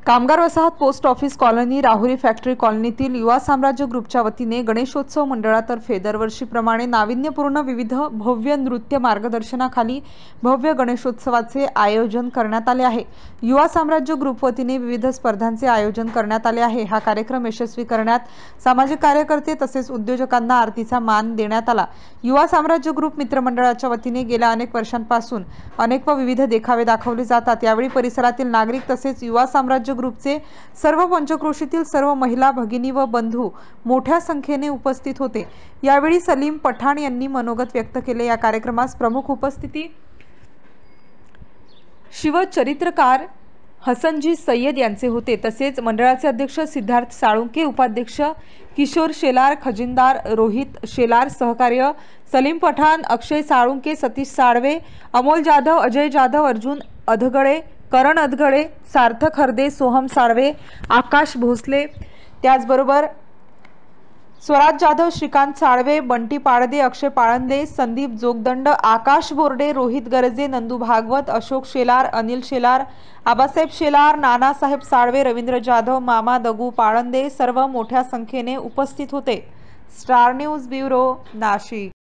कामगार वसाहत post office colony Rahuri factory कॉलनीतील युवा साम्राज्य ग्रुपच्या वतीने गणेशोत्सव मंडळातर्फे दरवर्षीप्रमाणे नाविन्यपूर्ण विविध भव्य नृत्य मार्गदर्शनाखाली भव्य गणेशोत्सवाचे आयोजन करण्यात आले आहे। युवा साम्राज्य ग्रुप वतीने विविध स्पर्धांचे आयोजन करण्यात आले आहे। हा कार्यक्रम यशस्वी करण्यात सामाजिक कार्यकर्ते तसेच उद्योजकांना आरतीचा मान देण्यात आला। युवा साम्राज्य ग्रुप मित्रमंडळाच्या वतीने गेल्या अनेक वर्षांपासून अनेक व विविध देखावे दाखवले जातात। यावेळी परिसरातील नागरिक तसेच युवा साम्राज्य ग्रुपचे सर्व पंचक्रोशीतील सर्व महिला भगिनी व बंधू मोठ्या संख्येने उपस्थित होते। यावेळी सलीम पठाण यांनी मनोगत व्यक्त केले। या कार्यक्रमास प्रमुख उपस्थिती शिवचरित्रकार हसनजी सय्यद यांचे होते। तसेच मंडळाचे अध्यक्ष सिद्धार्थ साळुंके, उपाध्यक्ष किशोर शेलार, खजिनदार रोहित शेलार, सहकार्य सलीम पठाण, अक्षय साळुंके, सतीश साळवे, अमोल जाधव, अजय जाधव, अर्जुन अधगळे, करण अधगळे, सार्थक हरदे, सोहम साळवे, आकाश भोसले, त्याचबरोबर स्वराज जाधव, श्रीकांत साळवे, बंटी पाळदे, अक्षय पाळंदे, संदीप जोगदंड, आकाश बोर्डे, रोहित गरजे, नंदू भागवत, अशोक शेलार, अनिल शेलार, आबासाहेब शेलार, नानासाहेब साळवे, रवींद्र जाधव, मामा दगू पाळंदे सर्व मोठ्या संख्येने उपस्थित होते। Star news bureau, Nashik.